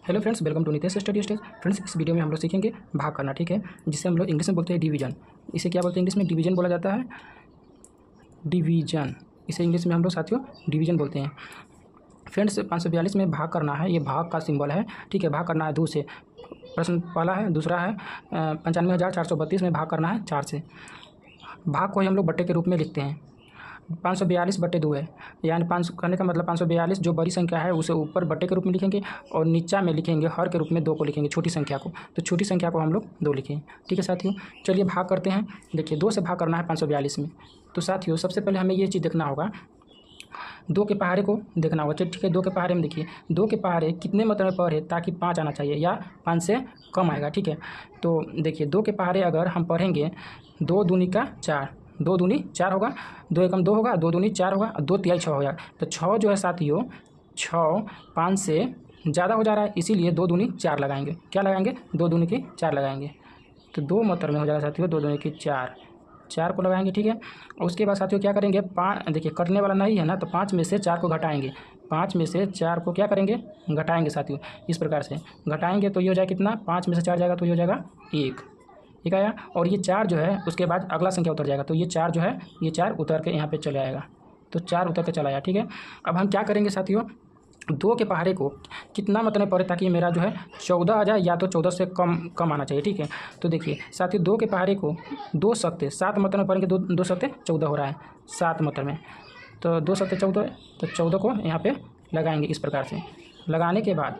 Hello friends, welcome to Nitesh study stage. Friends, इस video में हम लोग सीखेंगे भाग करना, ठीक है, जिसे हम लोग इंग्लिश में बोलते हैं डिवीजन। इसे क्या बोलते हैं इंग्लिश में? डिवीजन बोला जाता है, डिवीजन। इसे इंग्लिश में हम लोग साथियों डिवीजन बोलते हैं। फ्रेंड्स, 542 में भाग करना है, ये भाग का सिंबल है, ठीक है। भाग करना है 2 से, प्रश्न पहला है। दूसरा है 95,432 में भाग करना है 4 से। भाग को ही हम लोग बट्टे के रूप में लिखते हैं। 542/2 है, यानी 5 कहने का मतलब 542 जो बड़ी संख्या है उसे ऊपर बट्टे के रूप में लिखेंगे और नीचा में लिखेंगे हर के रूप में 2 को लिखेंगे, छोटी संख्या को। तो छोटी संख्या को हम लोग 2 लिखें, ठीक है साथियों। चलिए भाग करते हैं। देखिए 2 से भाग करना है 542 में। तो साथियों सबसे पहले हमें ये चीज़ देखना होगा, 2 के पहाड़े को देखना होगा। चलिए ठीक है, 2 के पहाड़े में देखिए 2 के पहाड़े कितने मतलब में पढ़े ताकि 5 आना चाहिए या 5 से कम आएगा, ठीक है। तो देखिए 2 के पहाड़े अगर हम पढ़ेंगे 2 दूनी का 4, 2 दूनी 4 होगा, 2 एकम 2 होगा, 2 दूनी 4 होगा, 2 तिहाई 6 होगा। तो 6 जो है साथियों 6 5 से ज़्यादा हो जा रहा है, इसीलिए 2 दूनी 4 लगाएंगे। क्या लगाएंगे? 2 दूनी की 4 लगाएंगे। तो 2 मतलब में हो जाएगा साथियों 2 दूनी की 4 को लगाएंगे, ठीक है। और उसके बाद साथियों क्या करेंगे, 5 देखिए कटने वाला नहीं है ना, तो 5 में से 4 को घटाएंगे। 5 में से 4 को क्या करेंगे? घटाएंगे साथियों। इस प्रकार से घटाएंगे तो ये हो जाएगा कितना, 5 में से 4 जाएगा तो ये हो जाएगा 1 आया। और ये 4 जो है उसके बाद अगला संख्या उतर जाएगा, तो ये 4 जो है ये 4 उतर के यहाँ पे चले आएगा। तो 4 उतर के चला आया, ठीक है। अब हम क्या करेंगे साथियों, 2 के पहाड़े को कितना मतलब पड़े ताकि मेरा जो है 14 आ जाए, या तो 14 से कम आना चाहिए, ठीक है। तो देखिए साथियों 2 के पहाड़े को 2 सत्ते 7 मतलब में पढ़ेंगे, 2 सत्ते 14 हो रहा है 7 मतलब में। तो 2 सत्ते 14, तो 14 को यहाँ पे लगाएंगे इस प्रकार से। लगाने के बाद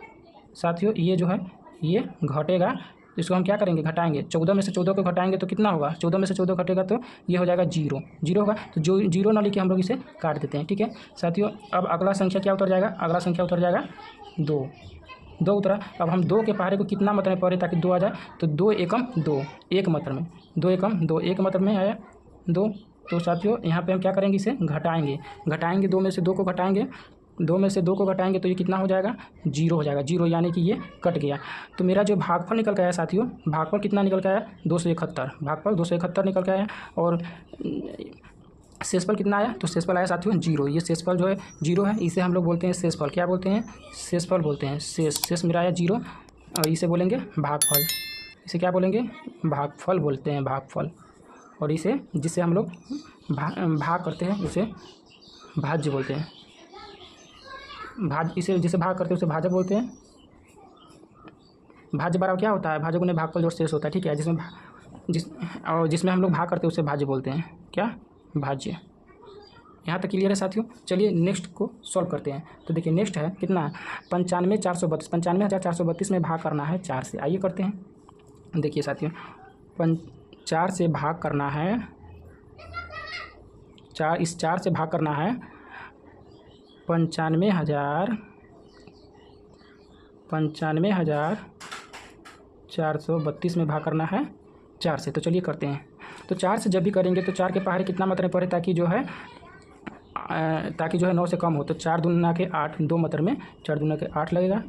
साथियों ये जो है ये घटेगा, इसको हम क्या करेंगे? घटाएंगे। 14 में से 14 को घटाएंगे तो कितना होगा? 14 में से 14 घटेगा तो ये हो जाएगा 0 होगा। तो जो 0 ना लिखे हम लोग इसे काट देते हैं, ठीक है साथियों। अब अगला संख्या क्या उतर जाएगा? अगला संख्या उतर जाएगा 2 उतरा। अब हम 2 के पहाड़े को कितना मतलब में पढ़े ताकि 2 आ जाए? तो 2 एकम 2 1 मतलब में, 2 एकम 2 1 मतलब में आया 2। तो साथियों यहाँ पे हम क्या करेंगे? इसे घटाएंगे 2 में से 2 को घटाएंगे, 2 में से 2 को घटाएंगे तो ये कितना हो जाएगा? 0 हो जाएगा। 0 यानी कि ये कट गया। तो मेरा जो भागफल निकल के आया साथियों, भागफल कितना निकल के आया? 271। भागफल 271 निकल के आया। और शेषफल कितना आया? तो शेषफल आया साथियों 0। ये शेषफल जो है 0 है, इसे हम लोग बोलते हैं शेषफल। क्या बोलते हैं? शेषफल बोलते हैं। शेष मेरा आया 0 और इसे बोलेंगे भागफल। इसे क्या बोलेंगे? भागफल बोलते हैं, भागफल। और इसे जिसे हम लोग भाग करते हैं उसे भाज्य बोलते हैं। इसे जिसे भाग करते हैं उसे भाजक बोलते हैं। भाज्य बराबर क्या होता है? भाजक उन्हें भागफल जोड़ शेष होता है, ठीक है। जिसमें हम लोग भाग करते हैं उसे भाज्य बोलते हैं। क्या? भाज्य। यहाँ तक क्लियर है साथियों। चलिए नेक्स्ट को सॉल्व करते हैं। तो देखिए नेक्स्ट है कितना? 95,432। 95,432 में भाग करना है 4 से। आइए करते हैं। देखिए साथियों 4 से भाग करना है 4, इस 4 से भाग करना है 95,432 में भाग करना है 4 से। तो चलिए करते हैं। तो 4 से जब भी करेंगे तो 4 के पहाड़े कितना मतलब पड़े ताकि जो है 9 से कम हो। तो 4 दूना के 8, 2 मतलब में 4 दूना के 8 लगेगा।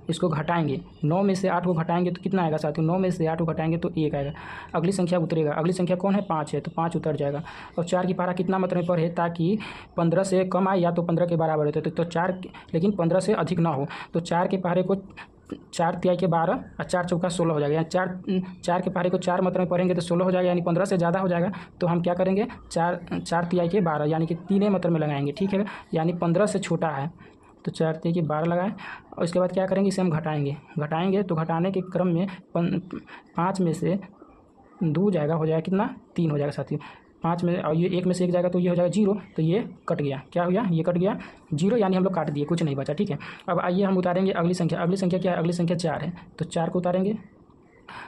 इसको घटाएंगे, 9 में से 8 को घटाएंगे तो कितना आएगा साथियों? 9 में से 8 को घटाएंगे तो 1 आएगा। अगली संख्या उतरेगा। अगली संख्या कौन है? 5 है, तो 5 उतर जाएगा। और 4 की पहाड़ा कितना मतलब पर है ताकि 15 से कम आए या तो 15 के बराबर होते। तो 4 लेकिन 15 से अधिक ना हो। तो 4 के पहाड़े को 4 तिहाई के 12 और 4 चौका 16 हो जाएगा। यानी 4 के पहाड़े को 4 मतलब में पढ़ेंगे तो 16 हो जाएगा, यानी 15 से ज़्यादा हो जाएगा। तो हम क्या करेंगे? 4 तिहाई के 12 यानी कि 3 मतलब में लगाएंगे, ठीक है। यानी 15 से छोटा है तो 4 तिहाई के 12 लगाएं। और इसके बाद क्या करेंगे? इसे हम घटाएंगे तो घटाने के क्रम में 5 में से 2 जाएगा, हो जाएगा कितना? 3 हो जाएगा साथियों। 5 में और ये 1 में से 1 जाएगा तो ये हो जाएगा 0। तो ये कट गया। क्या हो गया? ये कट गया 0, यानी हम लोग काट दिए, कुछ नहीं बचा, ठीक है। अब आइए हम उतारेंगे अगली संख्या। अगली संख्या क्या है? अगली संख्या 4 है, तो 4 को उतारेंगे।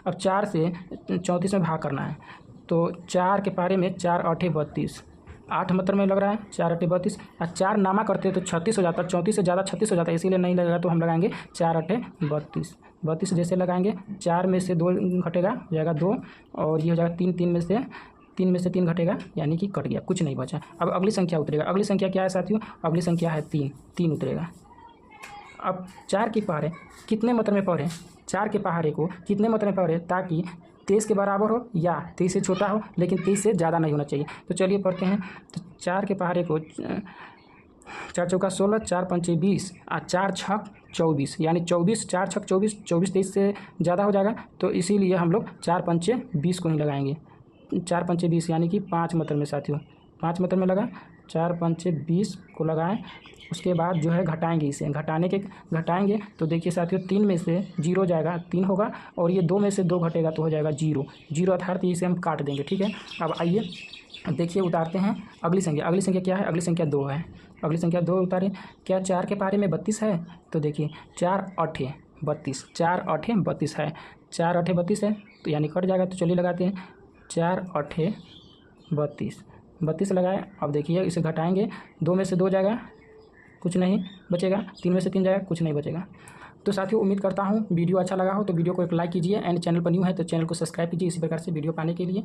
अब 4 से 34 में भाग करना है। तो 4 के पहाड़े में 4 8 32, 8 मतलब में लग रहा है 4 8 32। और 4 नामा करते हैं तो 36 हो जाता है, 34 से ज़्यादा 36 हो जाता है, इसीलिए नहीं लगेगा। तो हम लगाएंगे 4 8 32। 32 जैसे लगाएंगे 4 में से 2 घटेगा, हो जाएगा 2। और ये हो जाएगा 3 3 में से 3 घटेगा, यानी कि कट गया, कुछ नहीं बचा। अब अगली संख्या उतरेगा। अगली संख्या क्या है साथियों? अगली संख्या है 3 उतरेगा। अब 4 के पहाड़े कितने मतलब में पढ़ें? 4 के पहाड़े को कितने मतलब में पढ़ें ताकि 23 के बराबर हो या 23 से छोटा हो, लेकिन 23 से ज़्यादा नहीं होना चाहिए। तो चलिए पढ़ते हैं। तो 4 के पहाड़े को 4 चौका 16, 4 पंचे 20 और 4 छक 24, यानी 24, 4 छक 24, 24 23 से ज़्यादा हो जाएगा, तो इसीलिए हम लोग 4 पंचे 20 को ही लगाएंगे। 4 पंचे 20 यानी कि 5 मतलब में साथियों, 5 मतलब में लगा, 4 पंचे 20 को लगाएं। उसके बाद जो है घटाएंगे, इसे घटाएंगे तो देखिए साथियों 3 में से 0 जाएगा, 3 होगा, और ये 2 में से 2 घटेगा तो हो जाएगा 0, 0 अर्थात इसे हम काट देंगे। ठीक है, अब आइए देखिए उतारते हैं अगली संख्या। अगली संख्या क्या है? अगली संख्या 2 है। अगली संख्या 2 उतारें। क्या 4 के पारे में 32 है? तो देखिए 4 8 32, 4 8 32 है, 4 8 32 है, तो यानी कट जाएगा। तो चलिए लगाते हैं, 4 8 32, 32 लगाए। अब देखिए इसे घटाएंगे, 2 में से 2 जाएगा, कुछ नहीं बचेगा, 3 में से 3 जाएगा, कुछ नहीं बचेगा। तो साथियों उम्मीद करता हूँ वीडियो अच्छा लगा हो, तो वीडियो को एक लाइक कीजिए, एंड चैनल पर न्यू है तो चैनल को सब्सक्राइब कीजिए इसी प्रकार से वीडियो पाने के लिए।